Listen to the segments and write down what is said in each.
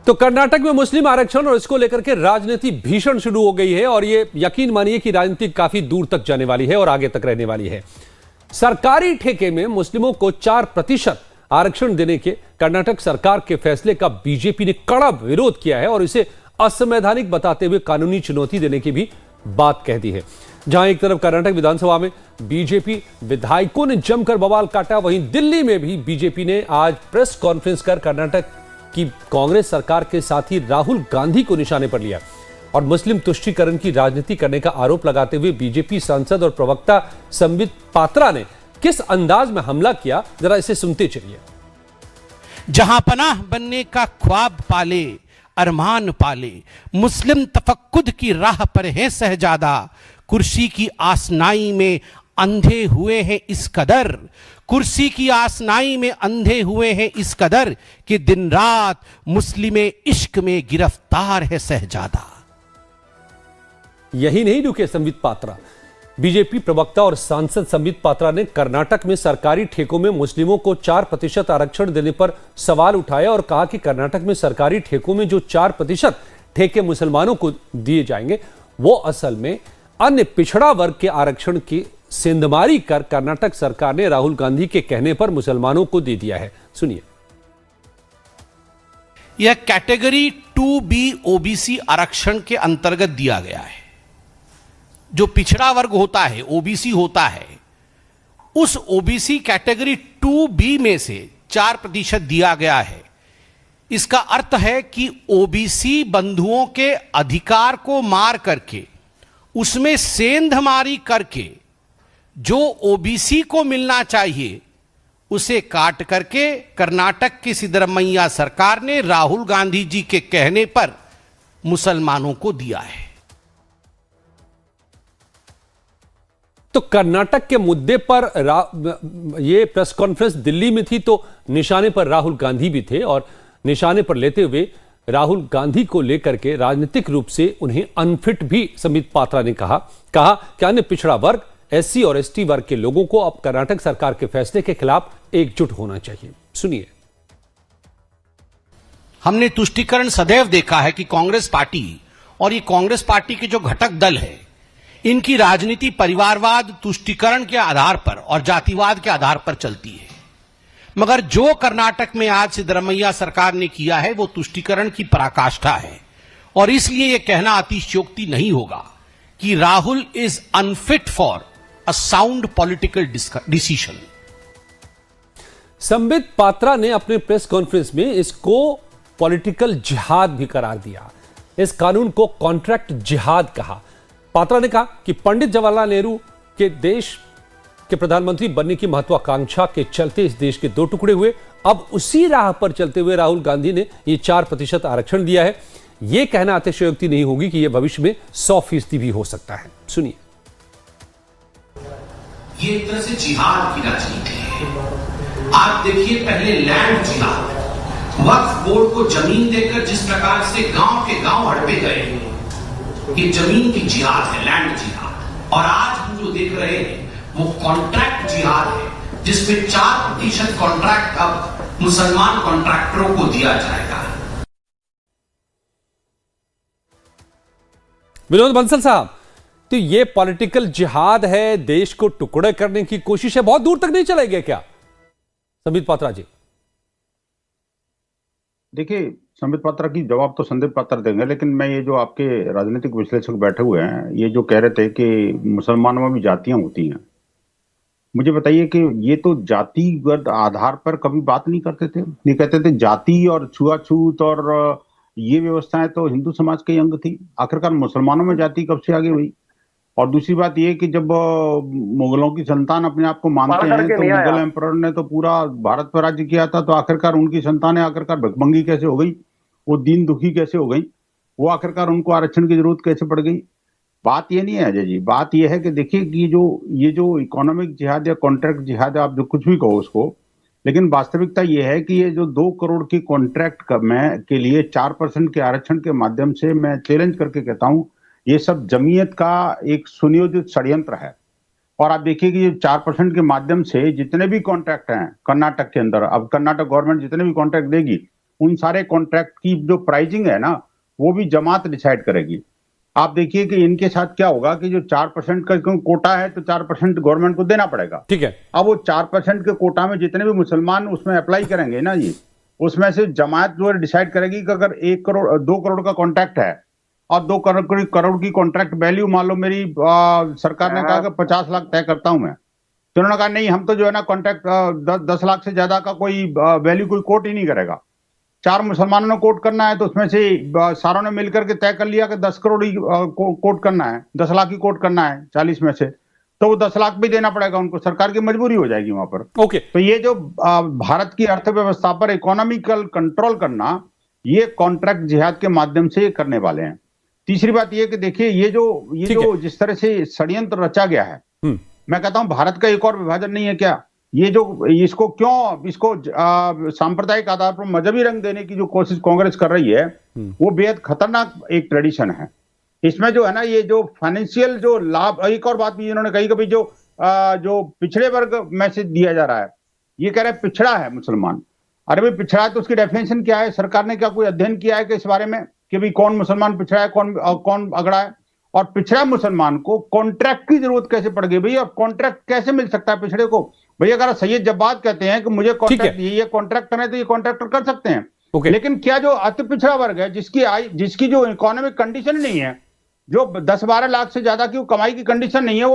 तो कर्नाटक में मुस्लिम आरक्षण और इसको लेकर के राजनीति भीषण शुरू हो गई है और ये यकीन मानिए कि राजनीति काफी दूर तक जाने वाली है और आगे तक रहने वाली है। सरकारी ठेके में मुस्लिमों को 4% आरक्षण देने के कर्नाटक सरकार के फैसले का बीजेपी ने कड़ा विरोध किया है और इसे असंवैधानिक बताते हुए कानूनी चुनौती देने की भी बात कह दी है। जहां एक तरफ कर्नाटक विधानसभा में बीजेपी विधायकों ने जमकर बवाल काटा, वहीं दिल्ली में भी बीजेपी ने आज प्रेस कॉन्फ्रेंस कर कर्नाटक की कांग्रेस सरकार के साथ ही राहुल गांधी को निशाने पर लिया और मुस्लिम तुष्टीकरण की राजनीति करने का आरोप लगाते हुए बीजेपी सांसद और प्रवक्ता संबित पात्रा ने किस अंदाज में हमला किया, जरा इसे सुनते चलिए। जहां पनाह बनने का ख्वाब पाले, अरमान पाले, मुस्लिम तफक्कुद की राह पर है सहजादा, कुर्सी की आसनाई में अंधे हुए हैं इस कदर, कुर्सी की आसनाई में अंधे हुए हैं इस कदर कि दिन रात मुस्लिमे इश्क में गिरफ्तार है सहजादा। यही नहीं रुके संबित पात्रा। बीजेपी प्रवक्ता और सांसद संबित पात्रा ने कर्नाटक में सरकारी ठेकों में मुस्लिमों को 4% आरक्षण देने पर सवाल उठाया और कहा कि कर्नाटक में सरकारी ठेकों में जो 4% ठेके मुसलमानों को दिए जाएंगे वो असल में अन्य पिछड़ा वर्ग के आरक्षण की सेंधमारी कर कर्नाटक सरकार ने राहुल गांधी के कहने पर मुसलमानों को दे दिया है। सुनिए। यह कैटेगरी 2B ओबीसी आरक्षण के अंतर्गत दिया गया है। जो पिछड़ा वर्ग होता है, ओबीसी होता है, उस ओबीसी कैटेगरी 2B में से 4% दिया गया है। इसका अर्थ है कि ओबीसी बंधुओं के अधिकार को मार करके, उसमें सेंधमारी करके जो ओबीसी को मिलना चाहिए उसे काट करके कर्नाटक की सिद्धरमैया सरकार ने राहुल गांधी जी के कहने पर मुसलमानों को दिया है। तो कर्नाटक के मुद्दे पर ये प्रेस कॉन्फ्रेंस दिल्ली में थी तो निशाने पर राहुल गांधी भी थे और निशाने पर लेते हुए राहुल गांधी को लेकर के राजनीतिक रूप से उन्हें अनफिट भी संबित पात्रा ने कहा कि अन्य पिछड़ा वर्ग, एससी और एसटी वर्ग के लोगों को अब कर्नाटक सरकार के फैसले के खिलाफ एकजुट होना चाहिए। सुनिए। हमने तुष्टीकरण सदैव देखा है कि कांग्रेस पार्टी और ये कांग्रेस पार्टी के जो घटक दल है, इनकी राजनीति परिवारवाद, तुष्टीकरण के आधार पर और जातिवाद के आधार पर चलती है। मगर जो कर्नाटक में आज सिद्धरमैया सरकार ने किया है वो तुष्टीकरण की पराकाष्ठा है और इसलिए यह कहना अतिशयोक्ति नहीं होगा कि Rahul is unfit for a sound political decision. Sambit Patra ने अपने प्रेस कॉन्फ्रेंस में इसको पॉलिटिकल जिहाद भी करार दिया। इस कानून को कॉन्ट्रैक्ट जिहाद कहा। पात्रा ने कहा कि पंडित जवाहरलाल नेहरू के देश के प्रधानमंत्री बनने की महत्वाकांक्षा के चलते इस देश के 2 टुकड़े हुए। अब उसी राह पर चलते हुए राहुल गांधी ने ये 4% आरक्षण दिया है। यह कहना अतिशयोक्ति नहीं होगी कि यह भविष्य में 100% भी हो सकता है। सुनिए। ये एक तरह से जिहाद की राजनीति है। आप देखिए, पहले लैंड जिहाद, वक्फ बोर्ड को जमीन देकर जिस प्रकार से गांव के गांव हड़पे गए, ये जमीन की जिहाद है, लैंड जिहाद। और आज हम जो देख रहे हैं वो कॉन्ट्रैक्ट जिहाद है, जिसमें 4% कॉन्ट्रैक्ट अब मुसलमान कॉन्ट्रैक्टरों को दिया जाएगा। विनोद बंसल साहब, तो ये पॉलिटिकल जिहाद है, देश को टुकड़े करने की कोशिश है, बहुत दूर तक नहीं चलेगा क्या संबित पात्रा जी? देखिए, संबित पात्रा की जवाब तो संबित पात्रा देंगे, लेकिन मैं ये जो आपके राजनीतिक विश्लेषक बैठे हुए हैं, ये जो कह रहे थे कि मुसलमानों में भी जातियां होती हैं, मुझे बताइए कि ये तो जातिगत आधार पर कभी बात नहीं करते थे। नहीं कहते थे जाति और छुआछूत और ये व्यवस्थाएं तो हिंदू समाज के अंग थी। आखिरकार मुसलमानों में जाति कब से आगे हुई? और दूसरी बात ये कि जब मुगलों की संतान अपने आप को मानते हैं तो मुगल एम्परर ने तो पूरा भारत पर राज्य किया था, तो आखिरकार उनकी संतानें आखिरकार भिखमंगी कैसे हो गई? वो दीन दुखी कैसे हो गई? वो आखिरकार उनको आरक्षण की जरूरत कैसे पड़ गई? बात ये नहीं है अजय जी, बात ये है कि देखिए कि ये जो इकोनॉमिक जिहाद या कॉन्ट्रैक्ट जिहाद, आप जो कुछ भी कहो उसको, लेकिन वास्तविकता ये है कि ये जो 2 करोड़ की कॉन्ट्रैक्ट के लिए 4% के आरक्षण के माध्यम से मैं चैलेंज करके कहता हूं, ये सब जमीयत का एक सुनियोजित षड्यंत्र है। और आप देखिए कि 4% के माध्यम से जितने भी कॉन्ट्रैक्ट हैं कर्नाटक के अंदर, अब कर्नाटक गवर्नमेंट जितने भी कॉन्ट्रैक्ट देगी उन सारे कॉन्ट्रैक्ट की जो प्राइसिंग है ना, वो भी जमात डिसाइड करेगी। आप देखिए कि इनके साथ क्या होगा कि जो 4% का क्यों कोटा है, तो 4% गवर्नमेंट को देना पड़ेगा। ठीक है। अब वो 4% के कोटा में जितने भी मुसलमान उसमें अप्लाई करेंगे ना जी, उसमें से जमात जो है डिसाइड करेगी कि अगर 1 करोड़ 2 करोड़ का कॉन्ट्रैक्ट है और 2 करोड़ की कॉन्ट्रैक्ट वैल्यू मान लो मेरी सरकार ने कहा कि 50 लाख तय करता हूं मैं, तो उन्होंने कहा नहीं, हम तो जो है ना कॉन्ट्रैक्ट 10 लाख से ज्यादा का कोई वैल्यू कोई कोट ही नहीं करेगा। 4 मुसलमानों ने कोट करना है तो उसमें से सारों ने मिलकर के तय कर लिया कि 10 करोड़ ही कोट करना है, 10 लाख ही कोट करना है 40 में से, तो वो 10 लाख भी देना पड़ेगा उनको, सरकार की मजबूरी हो जाएगी वहां पर। ओके। तो ये जो भारत की अर्थव्यवस्था पर इकोनॉमिकल कंट्रोल करना, ये कॉन्ट्रैक्ट जिहाद के माध्यम से करने वाले हैं। तीसरी बात ये कि देखिए ये जो जिस तरह से षड्यंत्र रचा गया है, मैं कहता हूं भारत का एक और विभाजन नहीं है क्या? ये जो इसको सांप्रदायिक आधार पर मजहबी रंग देने की जो कोशिश कांग्रेस कर रही है, वो बेहद खतरनाक एक ट्रेडिशन है। इसमें जो है ना, ये जो फाइनेंशियल जो लाभ, एक और बात भी इन्होंने कही कि भाई जो पिछड़े वर्ग में से दिया जा रहा है, ये कह रहे हैं पिछड़ा है मुसलमान। अरे भाई पिछड़ा है तो उसकी डेफिनेशन क्या है? सरकार ने क्या कोई अध्ययन किया है कि इस बारे में कि भाई कौन मुसलमान पिछड़ा है, कौन अगड़ा है? और पिछड़ा मुसलमान को कॉन्ट्रैक्ट की जरूरत कैसे पड़ गई भाई? और कॉन्ट्रैक्ट कैसे मिल सकता है पिछड़े को? भाई अगर सैयद जब्बाद कहते हैं कि मुझे कॉन्ट्रैक्ट ये कॉन्ट्रैक्ट करना है, तो ये कॉन्ट्रैक्टर कर सकते हैं। लेकिन क्या जो अति पिछड़ा वर्ग है, जिसकी जो इकोनॉमिक कंडीशन नहीं है, जो 10-12 लाख से ज्यादा की कमाई की कंडीशन नहीं है,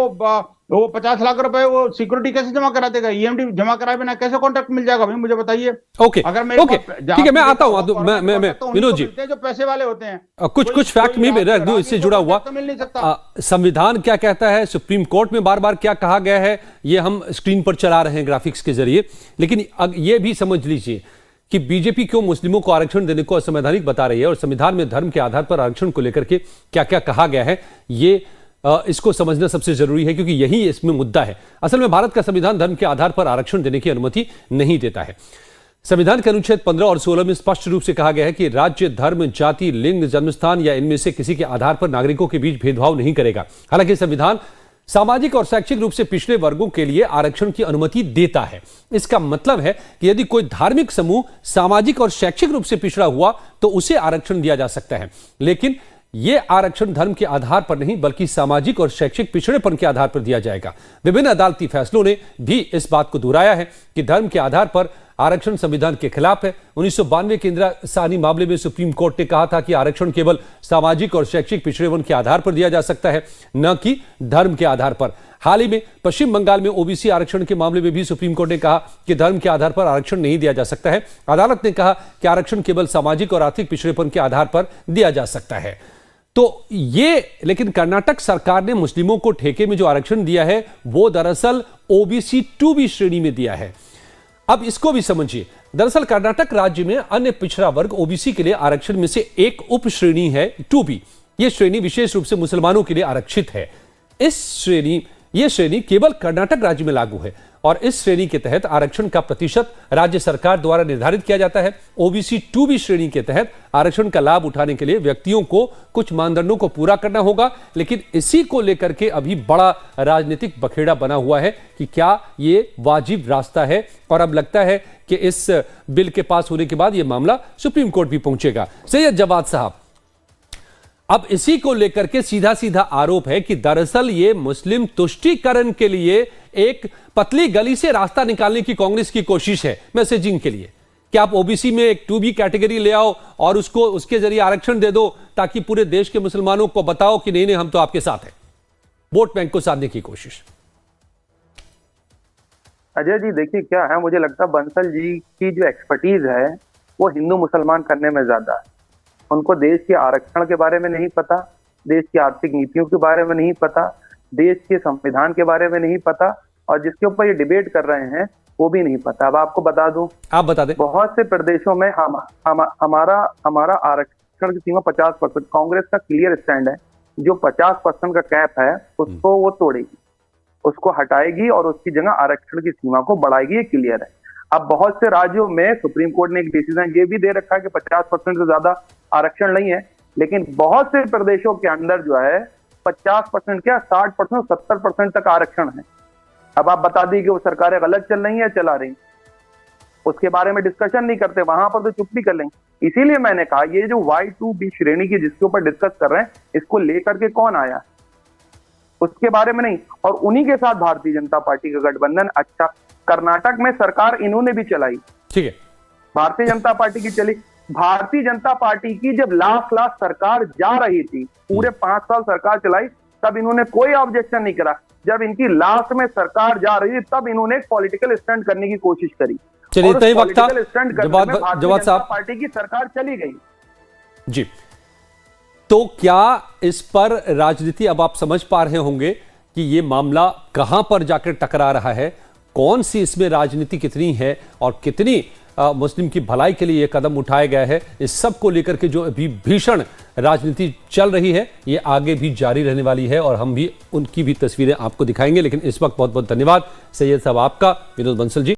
वो 50 लाख रुपए वो सिक्योरिटी कैसे जमा करा देगा? ईएमडी जमा कराए बिना कैसे कॉन्ट्रैक्ट मिल जाएगा भाई? मुझे बताइए। ओके, अगर मैं ठीक है, मैं आता हूं। मैं विनोद जी, जो पैसे वाले होते हैं, कुछ फैक्ट में रख दूं इससे जुड़ा हुआ। मिल नहीं सकता। संविधान क्या कहता है, सुप्रीम कोर्ट में बार बार क्या कहा गया है, ये हम स्क्रीन पर चला रहे हैं ग्राफिक्स के जरिए। लेकिन ये भी समझ लीजिए कि बीजेपी क्यों मुस्लिमों को आरक्षण देने को असंवैधानिक बता रही है, और संविधान में धर्म के आधार पर आरक्षण को लेकर के क्या क्या कहा गया है, ये इसको समझना सबसे जरूरी है, क्योंकि यही इसमें मुद्दा है। असल में भारत का संविधान धर्म के आधार पर आरक्षण देने की अनुमति नहीं देता है। संविधान के अनुच्छेद 15 और 16 में स्पष्ट रूप से कहा गया है कि राज्य धर्म, जाति, लिंग, जन्मस्थान या इनमें से किसी के आधार पर नागरिकों के बीच भेदभाव नहीं करेगा। हालांकि संविधान सामाजिक और शैक्षिक रूप से पिछड़े वर्गों के लिए आरक्षण की अनुमति देता है। इसका मतलब है कि यदि कोई धार्मिक समूह सामाजिक और शैक्षिक रूप से पिछड़ा हुआ तो उसे आरक्षण दिया जा सकता है, लेकिन यह आरक्षण धर्म के आधार पर नहीं बल्कि सामाजिक और शैक्षिक पिछड़ेपन के आधार पर दिया जाएगा। विभिन्न अदालती फैसलों ने भी इस बात को दोहराया है कि धर्म के आधार पर आरक्षण संविधान के खिलाफ है। 1992 के इंदिरा साहनी मामले में सुप्रीम कोर्ट ने कहा था कि आरक्षण केवल सामाजिक और शैक्षिक पिछड़ेपन के आधार पर दिया जा सकता है, न कि धर्म के आधार पर। हाल ही में पश्चिम बंगाल में ओबीसी आरक्षण के मामले में भी सुप्रीम कोर्ट ने कहा कि धर्म के आधार पर आरक्षण नहीं दिया जा सकता है। अदालत ने कहा कि आरक्षण केवल सामाजिक और आर्थिक पिछड़ेपन के आधार पर दिया जा सकता है। तो लेकिन कर्नाटक सरकार ने मुस्लिमों को ठेके में जो आरक्षण दिया है वो दरअसल ओबीसी 2B श्रेणी में दिया है। अब इसको भी समझिए। दरअसल कर्नाटक राज्य में अन्य पिछड़ा वर्ग ओबीसी के लिए आरक्षण में से एक उप श्रेणी है 2B। यह श्रेणी विशेष रूप से मुसलमानों के लिए आरक्षित है। यह श्रेणी केवल कर्नाटक राज्य में लागू है और इस श्रेणी के तहत आरक्षण का प्रतिशत राज्य सरकार द्वारा निर्धारित किया जाता है। ओबीसी 2B श्रेणी के तहत आरक्षण का लाभ उठाने के लिए व्यक्तियों को कुछ मानदंडों को पूरा करना होगा, लेकिन इसी को लेकर के अभी बड़ा राजनीतिक बखेड़ा बना हुआ है कि क्या ये वाजिब रास्ता है, और अब लगता है कि इस बिल के पास होने के बाद यह मामला सुप्रीम कोर्ट भी पहुंचेगा। सैयद जवाद साहब, अब इसी को लेकर के सीधा सीधा आरोप है कि दरअसल ये मुस्लिम तुष्टीकरण के लिए एक पतली गली से रास्ता निकालने की कांग्रेस की कोशिश है मैसेजिंग के लिए, कि आप ओबीसी में एक 2B कैटेगरी ले आओ और उसके जरिए आरक्षण दे दो, ताकि पूरे देश के मुसलमानों को बताओ कि नहीं हम तो आपके साथ हैं। वोट बैंक को साधने की कोशिश। अजय जी देखिए क्या है, मुझे लगता है बंसल जी की जो एक्सपर्टीज है वो हिंदू मुसलमान करने में ज्यादा है। उनको देश के आरक्षण के बारे में नहीं पता, देश की आर्थिक नीतियों के बारे में नहीं पता, देश के संविधान के बारे में नहीं पता, और जिसके ऊपर ये डिबेट कर रहे हैं वो भी नहीं पता। अब आपको बता दूं, आप बता दें, बहुत से प्रदेशों में हमारा आरक्षण की सीमा 50%। कांग्रेस का क्लियर स्टैंड है, जो 50% का कैप है उसको वो तोड़ेगी, उसको हटाएगी और उसकी जगह आरक्षण की सीमा को बढ़ाएगी, ये क्लियर है। अब बहुत से राज्यों में सुप्रीम कोर्ट ने एक डिसीजन ये भी दे रखा है कि 50% से ज्यादा आरक्षण नहीं है, लेकिन बहुत से प्रदेशों के अंदर जो है 50% क्या 60%, 70% तक आरक्षण है। अब आप बता दी कि वो सरकारें गलत चल रही है, चला रही। उसके बारे में डिस्कशन नहीं करते, वहां पर तो चुप भी कर लेंगे। इसीलिए मैंने कहा ये जो Y2B श्रेणी की जिसके ऊपर डिस्कस कर रहे हैं, इसको लेकर के कौन आया उसके बारे में नहीं। और उन्हीं के साथ भारतीय जनता पार्टी का गठबंधन। अच्छा, कर्नाटक में सरकार इन्होंने भी चलाई, ठीक है, भारतीय जनता पार्टी की चली। भारतीय जनता पार्टी की जब लाख सरकार जा रही थी, पूरे 5 साल सरकार चलाई, तब इन्होंने कोई ऑब्जेक्शन नहीं करा। जब इनकी लास्ट में सरकार जा रही थी, तब इन्होंने एक पॉलिटिकल स्टंट करने की कोशिश करी। चलिए इतना ही वक्त था। जवाब जवाब साहब, पार्टी की सरकार चली गई जी, तो क्या इस पर राजनीति अब आप समझ पा रहे होंगे कि ये मामला कहां पर जाकर टकरा रहा है, कौन सी इसमें राजनीति कितनी है और कितनी मुस्लिम की भलाई के लिए यह कदम उठाया गया है। इस सब को लेकर के जो अभी भीषण राजनीति चल रही है, ये आगे भी जारी रहने वाली है और हम भी उनकी भी तस्वीरें आपको दिखाएंगे। लेकिन इस वक्त बहुत बहुत धन्यवाद सैयद साहब आपका, विनोद बंसल जी।